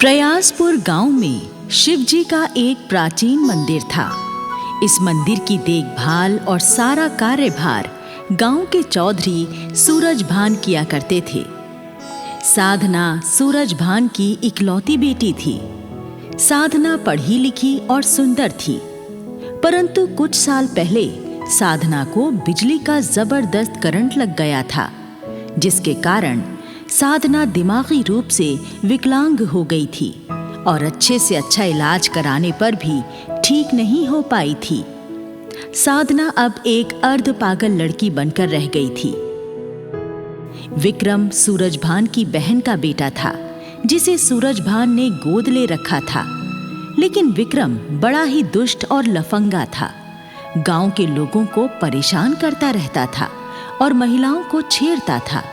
प्रयासपुर गांव में शिव जी का एक प्राचीन मंदिर था। इस मंदिर की देखभाल और सारा कार्यभार गांव के चौधरी सूरजभान किया करते थे। साधना सूरजभान की इकलौती बेटी थी। साधना पढ़ी लिखी और सुंदर थी, परंतु कुछ साल पहले साधना को बिजली का जबरदस्त करंट लग गया था, जिसके कारण साधना दिमागी रूप से विकलांग हो गई थी और अच्छे से अच्छा इलाज कराने पर भी ठीक नहीं हो पाई थी। साधना अब एक अर्ध पागल लड़की बनकर रह गई थी। विक्रम सूरजभान की बहन का बेटा था, जिसे सूरजभान ने गोद ले रखा था। लेकिन विक्रम बड़ा ही दुष्ट और लफंगा था। गांव के लोगों को परेशान करता रहता था और महिलाओं को छेड़ता था।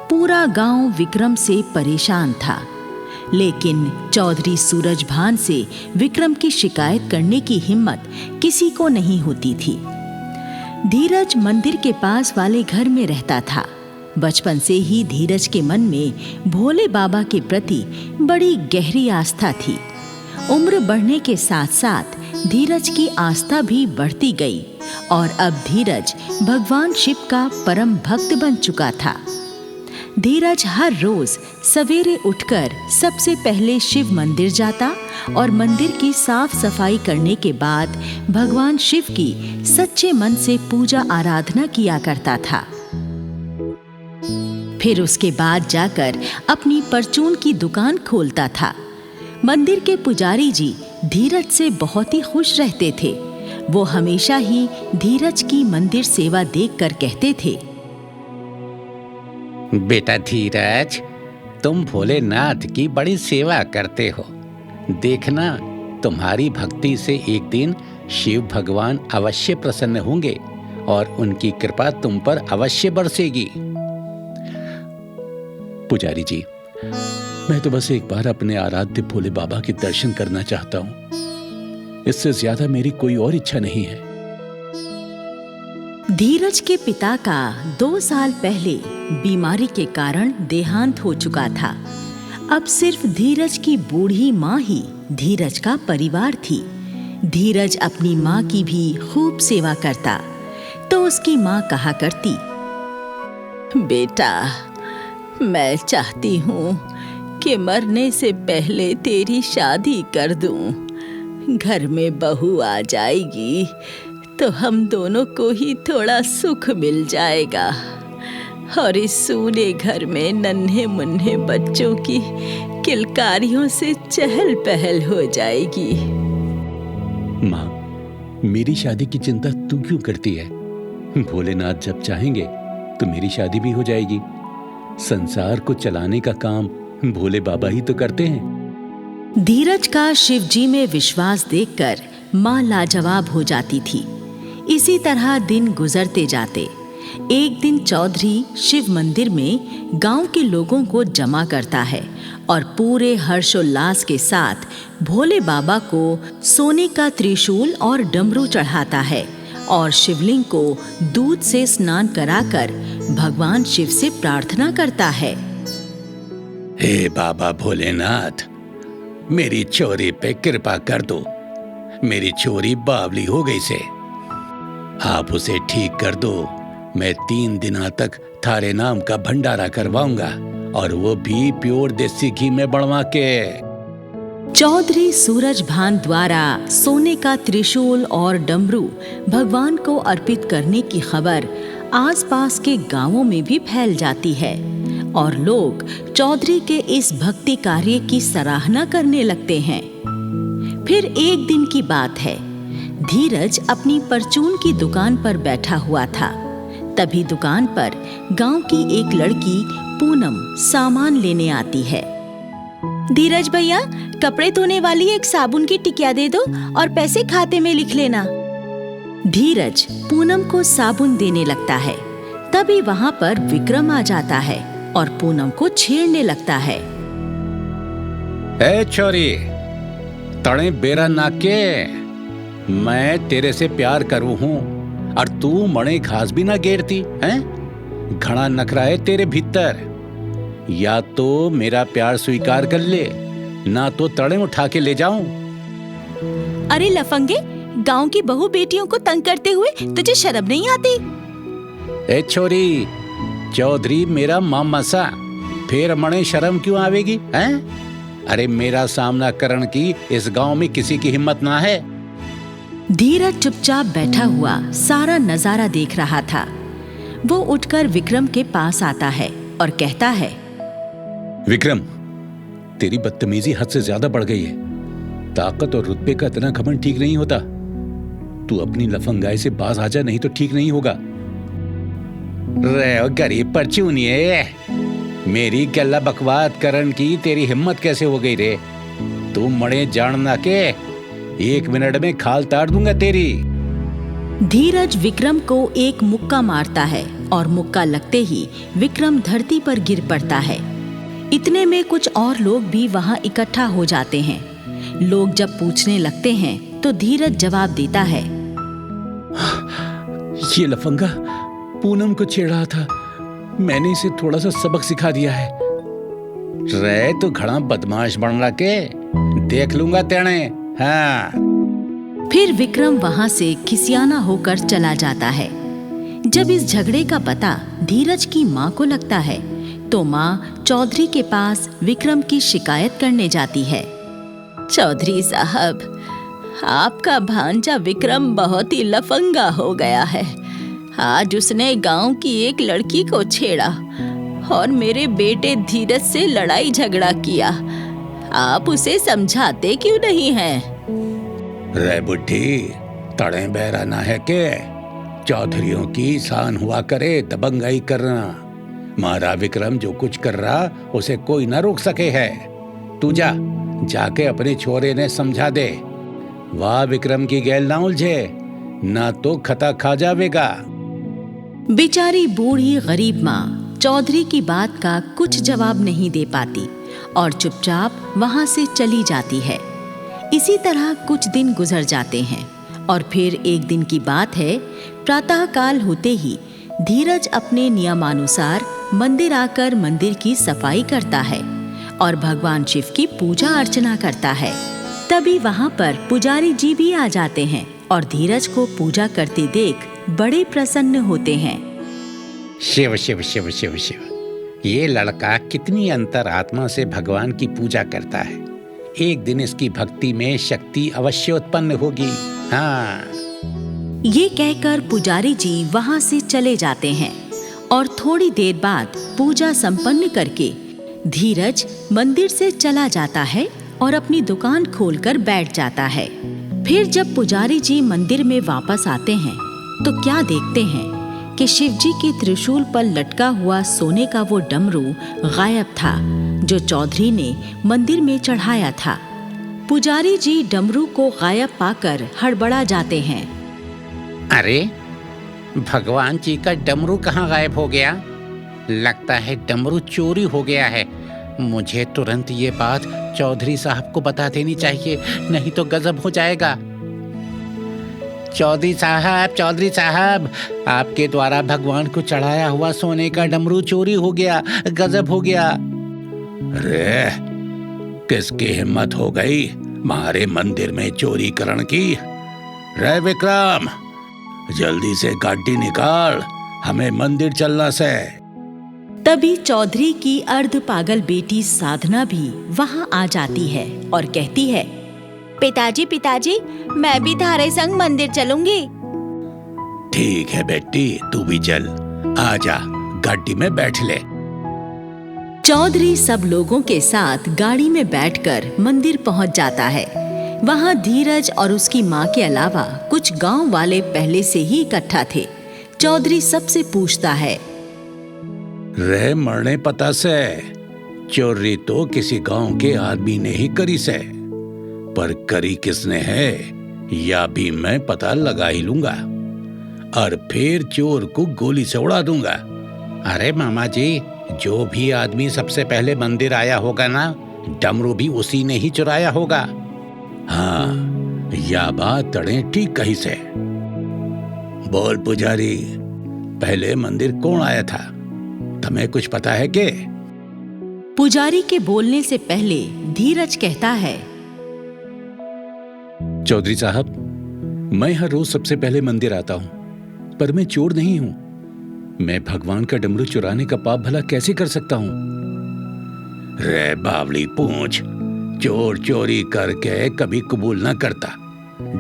पूरा गांव विक्रम से परेशान था, लेकिन चौधरी सूरजभान से विक्रम की शिकायत करने की हिम्मत किसी को नहीं होती थी। धीरज मंदिर के पास वाले घर में रहता था। बचपन से ही धीरज के मन में भोले बाबा के प्रति बड़ी गहरी आस्था थी। उम्र बढ़ने के साथ साथ धीरज की आस्था भी बढ़ती गई और अब धीरज भगवान शिव का परम भक्त बन चुका था। धीरज हर रोज सवेरे उठकर सबसे पहले शिव मंदिर जाता और मंदिर की साफ सफाई करने के बाद भगवान शिव की सच्चे मन से पूजा आराधना किया करता था। फिर उसके बाद जाकर अपनी परचून की दुकान खोलता था। मंदिर के पुजारी जी धीरज से बहुत ही खुश रहते थे। वो हमेशा ही धीरज की मंदिर सेवा देखकर कहते थे, बेटा धीरज, तुम भोलेनाथ की बड़ी सेवा करते हो। देखना, तुम्हारी भक्ति से एक दिन शिव भगवान अवश्य प्रसन्न होंगे और उनकी कृपा तुम पर अवश्य बरसेगी। पुजारी जी, मैं तो बस एक बार अपने आराध्य भोले बाबा के दर्शन करना चाहता हूँ। इससे ज्यादा मेरी कोई और इच्छा नहीं है। धीरज के पिता का 2 साल पहले बीमारी के कारण देहांत हो चुका था। अब सिर्फ धीरज की बूढ़ी माँ ही धीरज का परिवार थी। धीरज अपनी माँ की भी खूब सेवा करता, तो उसकी माँ कहा करती, बेटा, मैं चाहती हूँ कि मरने से पहले तेरी शादी कर दूँ। घर में बहू आ जाएगी तो हम दोनों को ही थोड़ा सुख मिल जाएगा और इस सूने घर में नन्हे मुन्ने बच्चों की किलकारियों से चहल पहल हो जाएगी। माँ, मेरी शादी की चिंता तू क्यों करती है? भोलेनाथ जब चाहेंगे तो मेरी शादी भी हो जाएगी। संसार को चलाने का काम भोले बाबा ही तो करते हैं। धीरज का शिव जी में विश्वास देखकर माँ लाजवाब हो जाती थी। इसी तरह दिन गुजरते जाते। एक दिन चौधरी शिव मंदिर में गांव के लोगों को जमा करता है और पूरे हर्षोल्लास के साथ भोले बाबा को सोने का त्रिशूल और डमरू चढ़ाता है और शिवलिंग को दूध से स्नान कराकर भगवान शिव से प्रार्थना करता है, हे बाबा भोलेनाथ, मेरी छोरी पे कृपा कर दो। मेरी छोरी बावली हो गई से, आप उसे ठीक कर दो। मैं 3 दिनों तक थारे नाम का भंडारा करवाऊंगा और वो भी प्योर देसी घी में बनवा के। चौधरी सूरजभान द्वारा सोने का त्रिशूल और डमरू भगवान को अर्पित करने की खबर आसपास के गांवों में भी फैल जाती है और लोग चौधरी के इस भक्ति कार्य की सराहना करने लगते हैं। फिर एक दिन की बात है। धीरज अपनी परचून की दुकान पर बैठा हुआ था। तभी दुकान पर गांव की एक लड़की पूनम सामान लेने आती है। धीरज भैया, कपड़े धोने वाली एक साबुन की टिकिया दे दो और पैसे खाते में लिख लेना। धीरज पूनम को साबुन देने लगता है। तभी वहां पर विक्रम आ जाता है और पूनम को छेड़ने लगता है। ए छोरी, तड़े बेरा नाके, मैं तेरे से प्यार करूं हूं और तू मणे घास भी ना गेरती हैं? घना नखरा है तेरे भीतर। या तो मेरा प्यार स्वीकार कर ले ना तो तड़े उठा के ले जाऊं। अरे लफंगे, गांव की बहू बेटियों को तंग करते हुए तुझे शर्म नहीं आती? ए छोरी, चौधरी मेरा मामा सा, फिर मणे शर्म क्यों आवेगी हैं? अरे मेरा सामना करन की इस गांव में किसी की हिम्मत ना है। धीरज चुपचाप बैठा हुआ सारा नजारा देख रहा था। वो उठकर विक्रम के पास आता है और कहता है, विक्रम, तेरी बदतमीजी हद से ज्यादा बढ़ गई है। ताकत और रुतबे का इतना घमंड ठीक नहीं होता। तू अपनी लफंगाई से बाज आ जा, नहीं तो ठीक नहीं होगा। रे गरीब परचूनिए, मेरी गल्ला बकवाद करन की तेरी हिम्मत कैसे हो गई रे? तू मड़े जानना के 1 मिनट में खाल ताड़ दूंगा तेरी। धीरज विक्रम को एक मुक्का मारता है और मुक्का लगते ही विक्रम धरती पर गिर पड़ता है। इतने में कुछ और लोग भी वहां इकट्ठा हो जाते हैं। लोग जब पूछने लगते हैं तो धीरज जवाब देता है, ये लफंगा पूनम को छेड़ा था, मैंने इसे थोड़ा सा सबक सिखा दिया है। रे तो घड़ा बदमाश बन रहा के, देख लूंगा तेने। हाँ। फिर विक्रम वहां से खिसियाना होकर चला जाता है। जब इस झगड़े का पता धीरज की माँ को लगता है तो माँ चौधरी के पास विक्रम की शिकायत करने जाती है। चौधरी साहब, आपका भांजा विक्रम बहुत ही लफंगा हो गया है। आज उसने गांव की एक लड़की को छेड़ा और मेरे बेटे धीरज से लड़ाई झगड़ा किया। आप उसे समझाते क्यों नहीं हैं? रे बुढ़ी, तड़े बहराना है के? चौधरियों की शान हुआ करे दबंगाई करना। मारा विक्रम जो कुछ कर रहा उसे कोई ना रोक सके है। तू जाके अपने छोरे ने समझा दे। वाह विक्रम की गैल ना उलझे, ना तो खता खा जावेगा। बेचारी बूढ़ी गरीब माँ चौधरी की बात का कुछ जवाब नहीं दे पाती और चुपचाप वहां से चली जाती है। इसी तरह कुछ दिन गुजर जाते हैं और फिर एक दिन की बात है, प्रातःकाल होते ही धीरज अपने नियमानुसार मंदिर आकर मंदिर की सफाई करता है और भगवान शिव की पूजा अर्चना करता है। तभी वहां पर पुजारी जी भी आ जाते हैं और धीरज को पूजा करते देख बड़े प्रसन्न होते हैं। शिव शिव शिव शिव शिव, ये लड़का कितनी अंतरात्मा से भगवान की पूजा करता है। एक दिन इसकी भक्ति में शक्ति अवश्य उत्पन्न होगी। हाँ। ये कहकर पुजारी जी वहां से चले जाते हैं और थोड़ी देर बाद पूजा संपन्न करके धीरज मंदिर से चला जाता है और अपनी दुकान खोलकर बैठ जाता है। फिर जब पुजारी जी मंदिर में वापस आते हैं तो क्या देखते हैं कि शिवजी के त्रिशूल पर लटका हुआ सोने का वो डमरू गायब था जो चौधरी ने मंदिर में चढ़ाया था। पुजारी जी डमरू को गायब पाकर हड़बड़ा जाते हैं। अरे, भगवान जी का डमरू कहाँ गायब हो गया? लगता है डमरू चोरी हो गया है। मुझे तुरंत ये बात चौधरी साहब को बता देनी चाहिए, नहीं तो गजब हो जाएगा। चौधरी साहब, आपके द्वारा भगवान को चढ़ाया हुआ सोने का डमरू चोरी हो गया, गजब हो गया। अरे, किसकी हिम्मत हो गई हमारे मंदिर में चोरी करने की? रे विक्रम, जल्दी से गाड़ी निकाल, हमें मंदिर चलना से। तभी चौधरी की अर्ध पागल बेटी साधना भी वहां आ जाती है और कहती है, पिताजी, मैं भी थारे संग मंदिर चलूंगी। ठीक है बेटी, तू भी चल, आजा गाड़ी में बैठ ले। चौधरी सब लोगों के साथ गाड़ी में बैठकर मंदिर पहुंच जाता है। वहां धीरज और उसकी माँ के अलावा कुछ गांव वाले पहले से ही इकट्ठा थे। चौधरी सबसे पूछता है, रे मरने पता से चोरी तो किसी गांव के आदमी ने ही करी से, पर करी किसने है या भी मैं पता लगा ही लूंगा और फिर चोर को गोली से उड़ा दूंगा। अरे मामा जी, जो भी आदमी सबसे पहले मंदिर आया होगा ना, डमरू भी उसी ने ही चुराया होगा। हाँ, या बात तड़े ठीक कही से। बोल पुजारी, पहले मंदिर कौन आया था? तुम्हें कुछ पता है के? पुजारी के बोलने से पहले धीरज कहता है, चौधरी साहब, मैं हर रोज सबसे पहले मंदिर आता हूं, पर मैं चोर नहीं हूं। मैं भगवान का डमरू चुराने का पाप भला कैसे कर सकता हूं? रे बावली पूंछ, चोर चोरी करके कभी कबूल ना करता।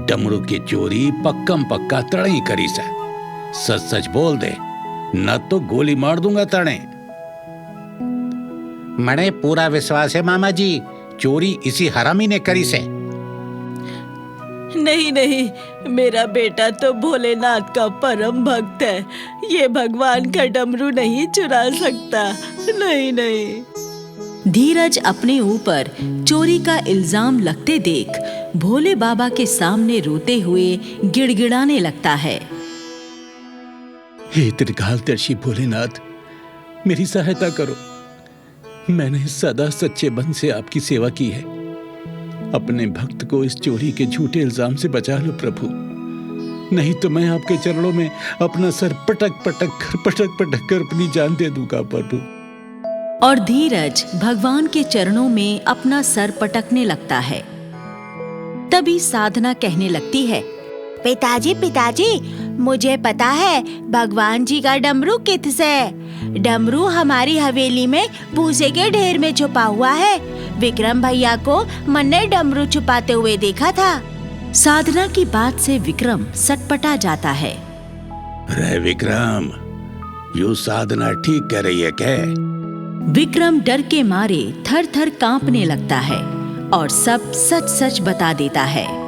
डमरू की चोरी पक्कम पक्का तड़ई करी से। सच सच बोल दे, न तो गोली मार दूंगा तड़े। मने पूरा विश्वास है मामा जी, चोरी इसी हरामी ने करी से। नहीं नहीं, मेरा बेटा तो भोलेनाथ का परम भक्त है, ये भगवान का डमरू नहीं चुरा सकता। नहीं नहीं। धीरज अपने ऊपर चोरी का इल्जाम लगते देख भोले बाबा के सामने रोते हुए गिड़गिड़ाने लगता है। हे त्रिकालदर्शी भोलेनाथ, मेरी सहायता करो। मैंने सदा सच्चे मन से आपकी सेवा की है। अपने भक्त को इस चोरी के झूठे इल्जाम से बचा लो प्रभु, नहीं तो मैं आपके चरणों में अपना सर पटक पटक कर अपनी जान दे दूंगा प्रभु। और धीरज भगवान के चरणों में अपना सर पटकने लगता है। तभी साधना कहने लगती है, पिताजी पिताजी, मुझे पता है भगवान जी का डमरू किससे। डमरू हमारी हवेली में भूसे के ढेर में छुपा हुआ है। विक्रम भैया को मन ने डमरू छुपाते हुए देखा था। साधना की बात से विक्रम सटपटा जाता है। रे विक्रम, यू साधना ठीक कह रही है क्या? विक्रम डर के मारे थर थर कांपने लगता है और सब सच सच बता देता है।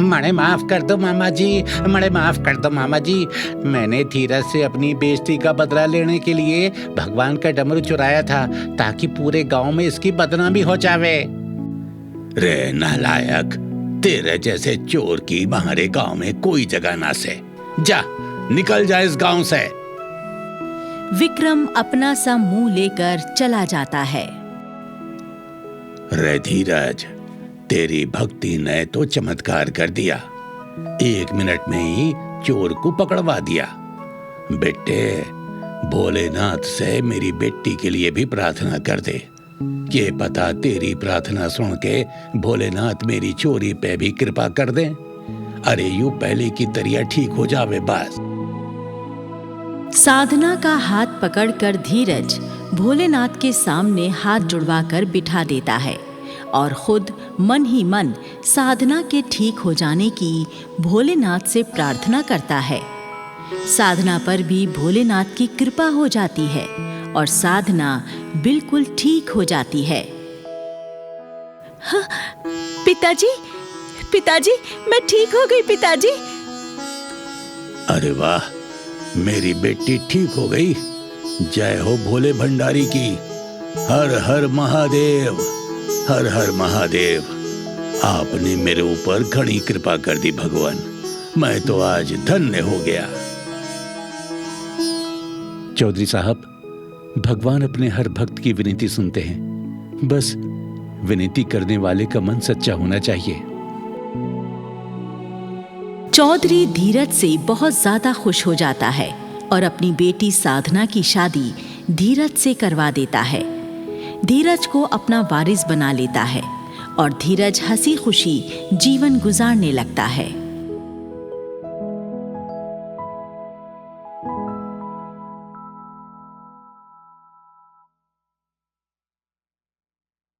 मने माफ कर दो मामा जी, मने माफ कर दो मामा जी। मैंने धीरज से अपनी बेइज्जती का बदला लेने के लिए भगवान का डमरू चुराया था, ताकि पूरे गांव में इसकी बदनामी हो जावे। रे नालायक, तेरे जैसे चोर की हमारे गांव में कोई जगह ना से। जा, निकल जा इस गांव से। विक्रम अपना सा मुंह लेकर चला जाता है। रे धीरज, तेरी भक्ति ने तो चमत्कार कर दिया। 1 मिनट में ही चोर को पकड़वा दिया। बेटे, भोलेनाथ से मेरी बेटी के लिए भी प्रार्थना कर दे। ये पता तेरी प्रार्थना सुन के भोलेनाथ मेरी चोरी पे भी कृपा कर दे। अरे यूं पहले की तरह ठीक हो जावे बस। साधना का हाथ पकड़कर धीरज भोलेनाथ के सामने हाथ जुड़वाकर बिठा देता है और खुद मन ही मन साधना के ठीक हो जाने की भोलेनाथ से प्रार्थना करता है। साधना पर भी भोलेनाथ की कृपा हो जाती है और साधना बिल्कुल ठीक हो जाती है। हाँ, पिताजी पिताजी, मैं ठीक हो गई पिताजी। अरे वाह, मेरी बेटी ठीक हो गई। जय हो भोले भंडारी की। हर हर महादेव, हर हर महादेव। आपने मेरे ऊपर घनी कृपा कर दी भगवान, मैं तो आज धन्य हो गया। चौधरी साहब, भगवान अपने हर भक्त की विनती सुनते हैं। बस विनती करने वाले का मन सच्चा होना चाहिए। चौधरी धीरज से बहुत ज्यादा खुश हो जाता है और अपनी बेटी साधना की शादी धीरज से करवा देता है। धीरज को अपना वारिस बना लेता है और धीरज हंसी खुशी जीवन गुजारने लगता है।